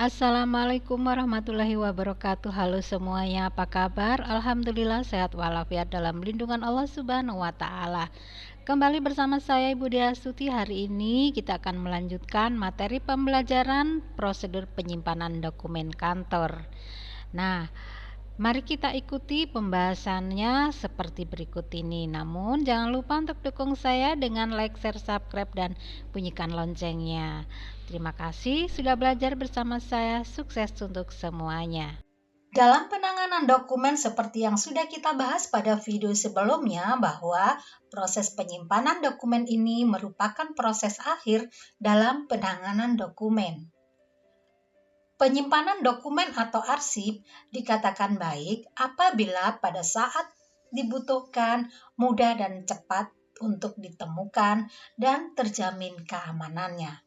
Assalamualaikum warahmatullahi wabarakatuh. Halo semuanya, apa kabar? Alhamdulillah sehat walafiat dalam lindungan Allah Subhanahu wa taala. Kembali bersama saya Ibu Dia Astuti. Hari ini kita akan melanjutkan materi pembelajaran prosedur penyimpanan dokumen kantor. Nah, mari kita ikuti pembahasannya seperti berikut ini. Namun jangan lupa untuk dukung saya dengan like, share, subscribe, dan bunyikan loncengnya. Terima kasih sudah belajar bersama saya. Sukses untuk semuanya. Dalam penanganan dokumen seperti yang sudah kita bahas pada video sebelumnya, bahwa proses penyimpanan dokumen ini merupakan proses akhir dalam penanganan dokumen. Penyimpanan dokumen atau arsip dikatakan baik apabila pada saat dibutuhkan mudah dan cepat untuk ditemukan dan terjamin keamanannya.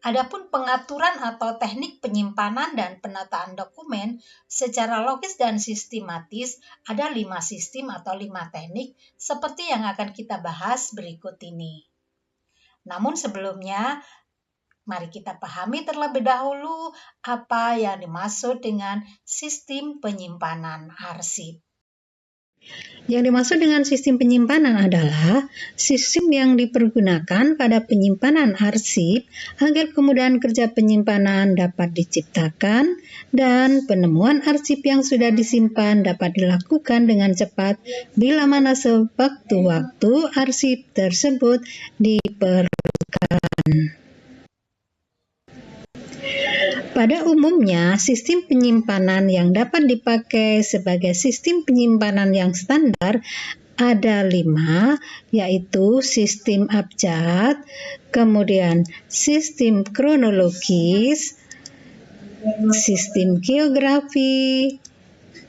Adapun pengaturan atau teknik penyimpanan dan penataan dokumen secara logis dan sistematis, ada 5 sistem atau 5 teknik seperti yang akan kita bahas berikut ini. Namun sebelumnya, mari kita pahami terlebih dahulu apa yang dimaksud dengan sistem penyimpanan arsip. Yang dimaksud dengan sistem penyimpanan adalah sistem yang dipergunakan pada penyimpanan arsip agar kemudahan kerja penyimpanan dapat diciptakan dan penemuan arsip yang sudah disimpan dapat dilakukan dengan cepat bila mana sewaktu-waktu arsip tersebut diperlukan. Pada umumnya, sistem penyimpanan yang dapat dipakai sebagai sistem penyimpanan yang standar ada 5, yaitu sistem abjad, kemudian sistem kronologis, sistem geografi,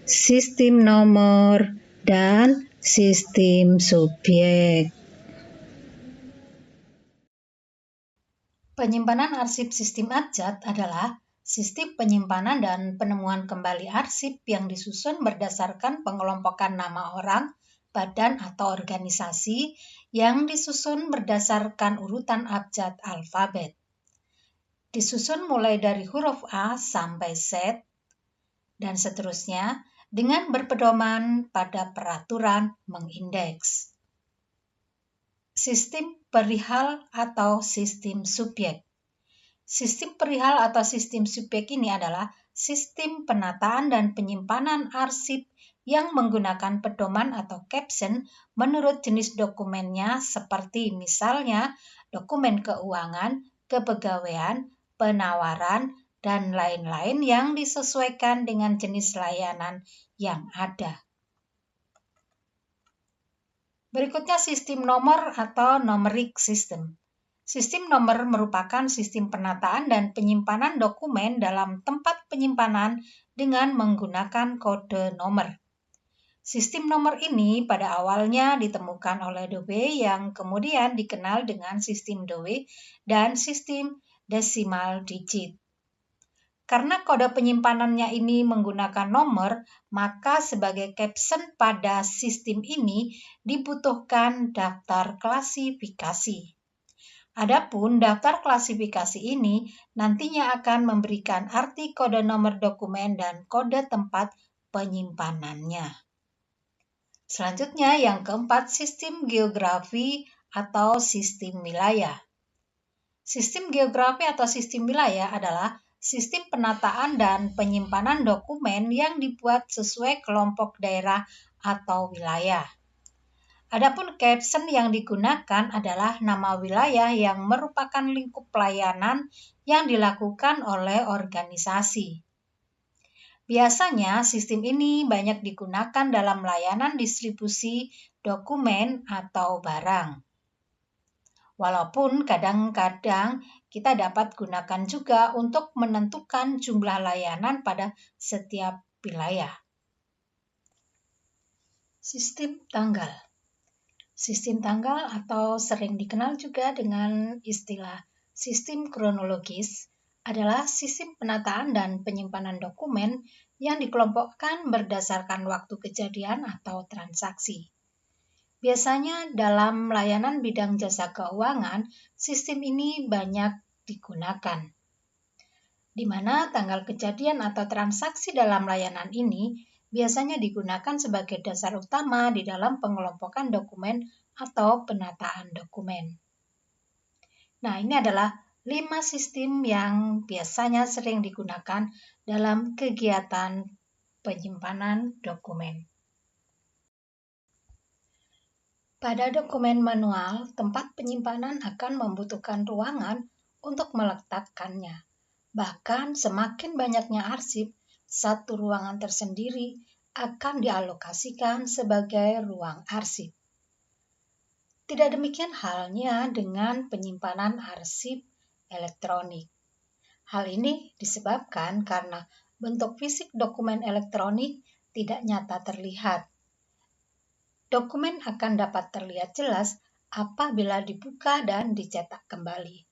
sistem nomor, dan sistem subjek. Penyimpanan arsip sistem abjad adalah sistem penyimpanan dan penemuan kembali arsip yang disusun berdasarkan pengelompokan nama orang, badan, atau organisasi yang disusun berdasarkan urutan abjad alfabet. Disusun mulai dari huruf A sampai Z, dan seterusnya dengan berpedoman pada peraturan mengindeks. Sistem perihal atau sistem subjek. Sistem perihal atau sistem subjek ini adalah sistem penataan dan penyimpanan arsip yang menggunakan pedoman atau caption menurut jenis dokumennya seperti misalnya dokumen keuangan, kepegawaian, penawaran, dan lain-lain yang disesuaikan dengan jenis layanan yang ada. Berikutnya sistem nomor atau numeric system. Sistem nomor merupakan sistem penataan dan penyimpanan dokumen dalam tempat penyimpanan dengan menggunakan kode nomor. Sistem nomor ini pada awalnya ditemukan oleh Dewey yang kemudian dikenal dengan sistem Dewey dan sistem desimal digit. Karena kode penyimpanannya ini menggunakan nomor, maka sebagai caption pada sistem ini dibutuhkan daftar klasifikasi. Adapun daftar klasifikasi ini nantinya akan memberikan arti kode nomor dokumen dan kode tempat penyimpanannya. Selanjutnya yang keempat, sistem geografi atau sistem wilayah. Sistem geografi atau sistem wilayah adalah sistem penataan dan penyimpanan dokumen yang dibuat sesuai kelompok daerah atau wilayah. Adapun caption yang digunakan adalah nama wilayah yang merupakan lingkup pelayanan yang dilakukan oleh organisasi. Biasanya sistem ini banyak digunakan dalam layanan distribusi dokumen atau barang. Walaupun kadang-kadang kita dapat gunakan juga untuk menentukan jumlah layanan pada setiap wilayah. Sistem tanggal. Sistem tanggal atau sering dikenal juga dengan istilah sistem kronologis adalah sistem penataan dan penyimpanan dokumen yang dikelompokkan berdasarkan waktu kejadian atau transaksi. Biasanya dalam layanan bidang jasa keuangan, sistem ini banyak digunakan. di mana tanggal kejadian atau transaksi dalam layanan ini biasanya digunakan sebagai dasar utama di dalam pengelompokan dokumen atau penataan dokumen. Nah, ini adalah 5 sistem yang biasanya sering digunakan dalam kegiatan penyimpanan dokumen. Pada dokumen manual, tempat penyimpanan akan membutuhkan ruangan untuk meletakkannya. Bahkan semakin banyaknya arsip, satu ruangan tersendiri akan dialokasikan sebagai ruang arsip. Tidak demikian halnya dengan penyimpanan arsip elektronik. Hal ini disebabkan karena bentuk fisik dokumen elektronik tidak nyata terlihat. Dokumen akan dapat terlihat jelas apabila dibuka dan dicetak kembali.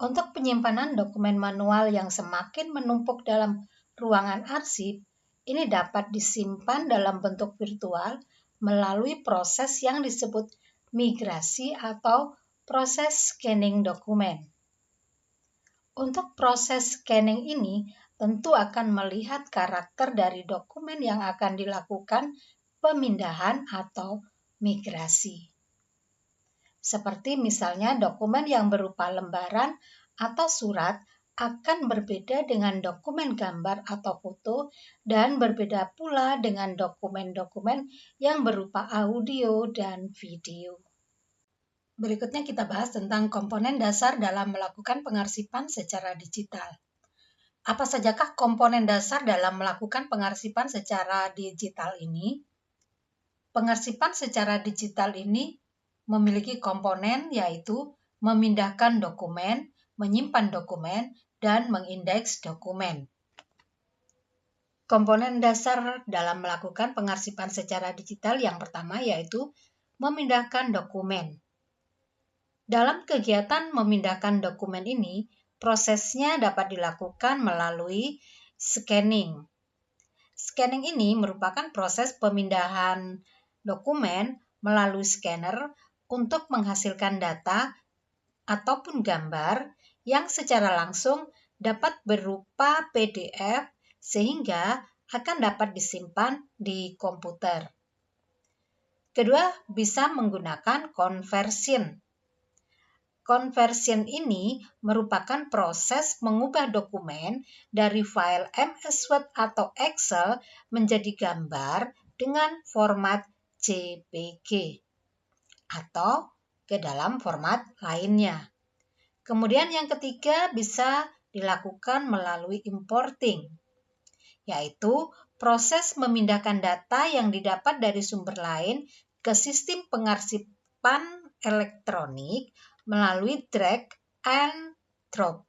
Untuk penyimpanan dokumen manual yang semakin menumpuk dalam ruangan arsip, ini dapat disimpan dalam bentuk virtual melalui proses yang disebut migrasi atau proses scanning dokumen. Untuk proses scanning ini, tentu akan melihat karakter dari dokumen yang akan dilakukan pemindahan atau migrasi. Seperti misalnya dokumen yang berupa lembaran atau surat akan berbeda dengan dokumen gambar atau foto dan berbeda pula dengan dokumen-dokumen yang berupa audio dan video. Berikutnya kita bahas tentang komponen dasar dalam melakukan pengarsipan secara digital. Apa sajakah komponen dasar dalam melakukan pengarsipan secara digital ini? Pengarsipan secara digital ini memiliki komponen yaitu memindahkan dokumen, menyimpan dokumen, dan mengindeks dokumen. Komponen dasar dalam melakukan pengarsipan secara digital yang pertama yaitu memindahkan dokumen. Dalam kegiatan memindahkan dokumen ini, prosesnya dapat dilakukan melalui scanning. Scanning ini merupakan proses pemindahan dokumen melalui scanner untuk menghasilkan data ataupun gambar yang secara langsung dapat berupa PDF sehingga akan dapat disimpan di komputer. Kedua, bisa menggunakan conversion. Conversion ini merupakan proses mengubah dokumen dari file MS Word atau Excel menjadi gambar dengan format JPG atau ke dalam format lainnya. Kemudian yang ketiga bisa dilakukan melalui importing, yaitu proses memindahkan data yang didapat dari sumber lain ke sistem pengarsipan elektronik melalui drag and drop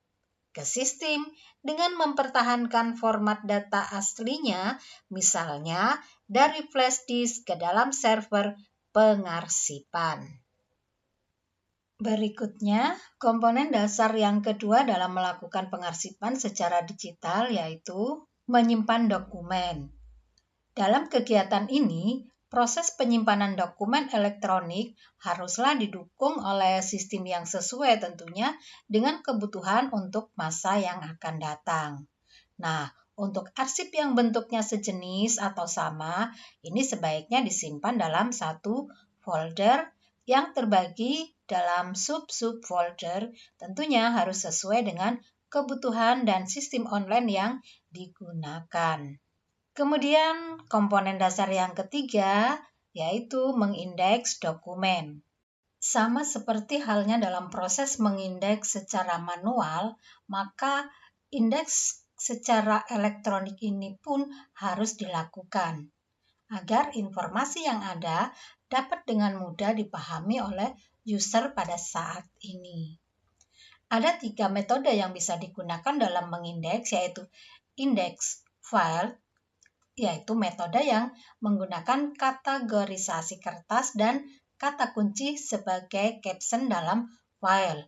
ke sistem dengan mempertahankan format data aslinya, misalnya dari flash disk ke dalam server pengarsipan. Berikutnya, komponen dasar yang kedua dalam melakukan pengarsipan secara digital yaitu menyimpan dokumen. Dalam kegiatan ini, proses penyimpanan dokumen elektronik haruslah didukung oleh sistem yang sesuai tentunya dengan kebutuhan untuk masa yang akan datang. Nah, untuk arsip yang bentuknya sejenis atau sama, ini sebaiknya disimpan dalam satu folder yang terbagi dalam sub-sub folder, tentunya harus sesuai dengan kebutuhan dan sistem online yang digunakan. Kemudian komponen dasar yang ketiga yaitu mengindeks dokumen. Sama seperti halnya dalam proses mengindeks secara manual, maka indeks secara elektronik ini pun harus dilakukan agar informasi yang ada dapat dengan mudah dipahami oleh user pada saat ini. Ada 3 metode yang bisa digunakan dalam mengindeks, yaitu indeks file, yaitu metode yang menggunakan kategorisasi kertas dan kata kunci sebagai caption dalam file.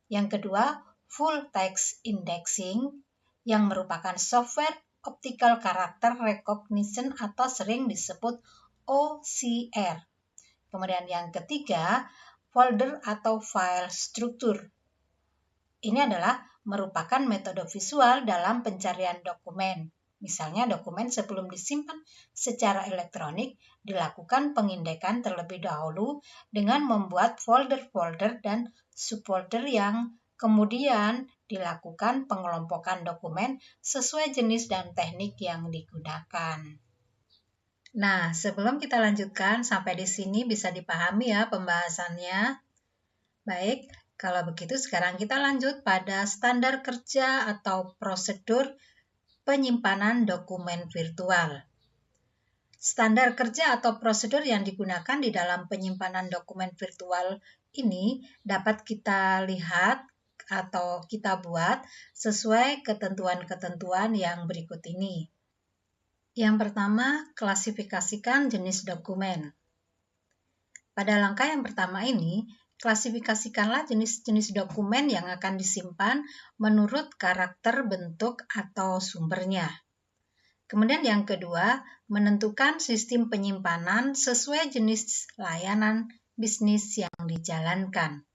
Yang kedua, full text indexing, yang merupakan software optical character recognition atau sering disebut OCR. Kemudian yang ketiga, folder atau file structure. Ini adalah merupakan metode visual dalam pencarian dokumen. Misalnya dokumen sebelum disimpan secara elektronik dilakukan pengindekan terlebih dahulu dengan membuat folder-folder dan subfolder yang kemudian dilakukan pengelompokan dokumen sesuai jenis dan teknik yang digunakan. Nah, sebelum kita lanjutkan sampai di sini bisa dipahami ya pembahasannya. Baik, kalau begitu sekarang kita lanjut pada standar kerja atau prosedur penyimpanan dokumen virtual. Standar kerja atau prosedur yang digunakan di dalam penyimpanan dokumen virtual ini dapat kita lihat atau kita buat sesuai ketentuan-ketentuan yang berikut ini. Yang pertama, klasifikasikan jenis dokumen. Pada langkah yang pertama ini, klasifikasikanlah jenis-jenis dokumen yang akan disimpan menurut karakter bentuk atau sumbernya. Kemudian yang kedua, menentukan sistem penyimpanan sesuai jenis layanan bisnis yang dijalankan.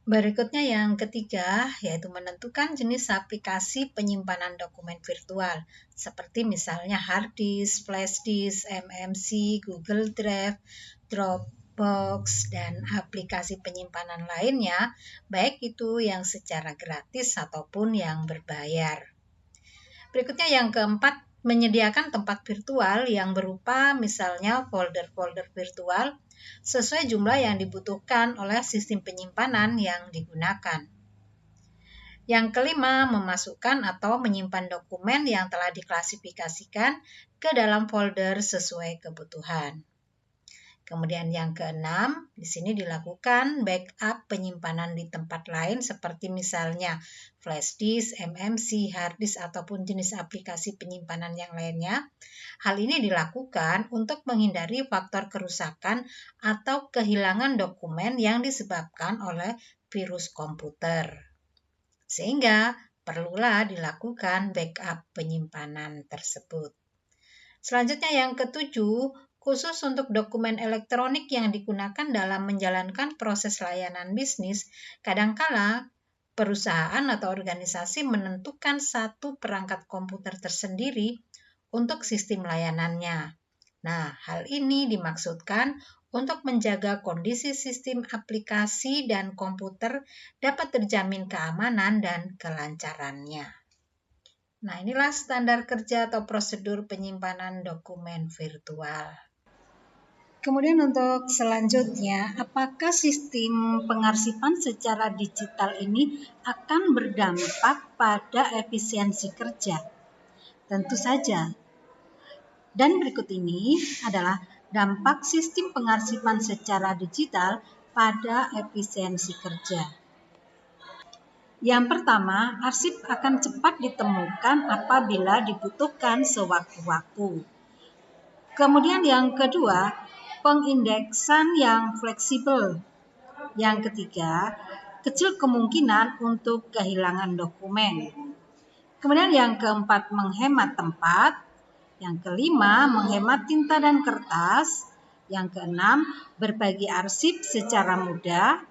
Berikutnya yang ketiga, yaitu menentukan jenis aplikasi penyimpanan dokumen virtual, seperti misalnya hard disk, flash disk, MMC, Google Drive, Dropbox, dan aplikasi penyimpanan lainnya, baik itu yang secara gratis ataupun yang berbayar. Berikutnya yang keempat, menyediakan tempat virtual yang berupa misalnya folder-folder virtual sesuai jumlah yang dibutuhkan oleh sistem penyimpanan yang digunakan. Yang kelima, memasukkan atau menyimpan dokumen yang telah diklasifikasikan ke dalam folder sesuai kebutuhan. Kemudian yang keenam, di sini dilakukan backup penyimpanan di tempat lain seperti misalnya flash disk, MMC, hard disk, ataupun jenis aplikasi penyimpanan yang lainnya. Hal ini dilakukan untuk menghindari faktor kerusakan atau kehilangan dokumen yang disebabkan oleh virus komputer. Sehingga perlulah dilakukan backup penyimpanan tersebut. Selanjutnya yang ketujuh, khusus untuk dokumen elektronik yang digunakan dalam menjalankan proses layanan bisnis, kadangkala perusahaan atau organisasi menentukan satu perangkat komputer tersendiri untuk sistem layanannya. Nah, hal ini dimaksudkan untuk menjaga kondisi sistem aplikasi dan komputer dapat terjamin keamanan dan kelancarannya. Nah, inilah standar kerja atau prosedur penyimpanan dokumen virtual. Kemudian untuk selanjutnya, apakah sistem pengarsipan secara digital ini akan berdampak pada efisiensi kerja? Tentu saja. Dan berikut ini adalah dampak sistem pengarsipan secara digital pada efisiensi kerja. Yang pertama, arsip akan cepat ditemukan apabila dibutuhkan sewaktu-waktu. Kemudian yang kedua, pengindeksan yang fleksibel. Yang ketiga, kecil kemungkinan untuk kehilangan dokumen. Kemudian yang keempat, menghemat tempat. Yang kelima, menghemat tinta dan kertas. Yang keenam, berbagi arsip secara mudah.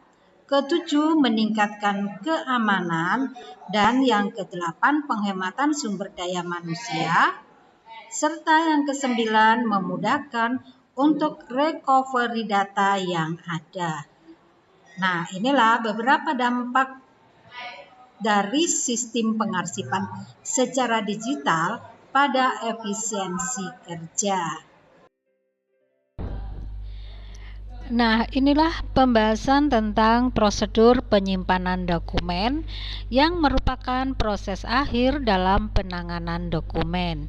Ketujuh, meningkatkan keamanan. Dan yang kedelapan, penghematan sumber daya manusia. Serta yang kesembilan, memudahkan untuk recovery data yang ada. Nah, inilah beberapa dampak dari sistem pengarsipan secara digital pada efisiensi kerja. Nah, inilah pembahasan tentang prosedur penyimpanan dokumen yang merupakan proses akhir dalam penanganan dokumen,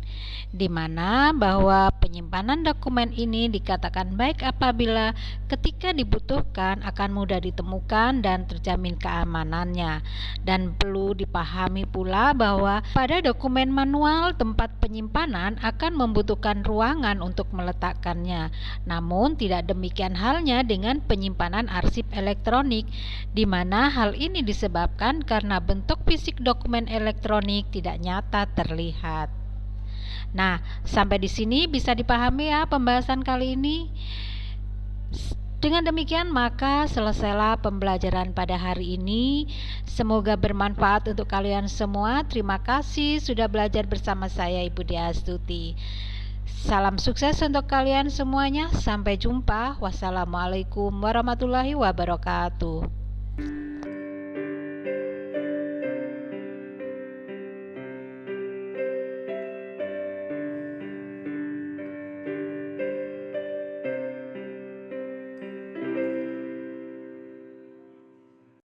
di mana bahwa penyimpanan dokumen ini dikatakan baik apabila ketika dibutuhkan akan mudah ditemukan dan terjamin keamanannya. Dan perlu dipahami pula bahwa pada dokumen manual tempat penyimpanan akan membutuhkan ruangan untuk meletakkannya. Namun tidak demikian halnya dengan penyimpanan arsip elektronik, di mana hal ini disebabkan karena bentuk fisik dokumen elektronik tidak nyata terlihat. Nah, sampai di sini bisa dipahami ya pembahasan kali ini. Dengan demikian maka selesailah pembelajaran pada hari ini. Semoga bermanfaat untuk kalian semua. Terima kasih sudah belajar bersama saya Ibu Dia Astuti. Salam sukses untuk kalian semuanya. Sampai jumpa. Wassalamualaikum warahmatullahi wabarakatuh.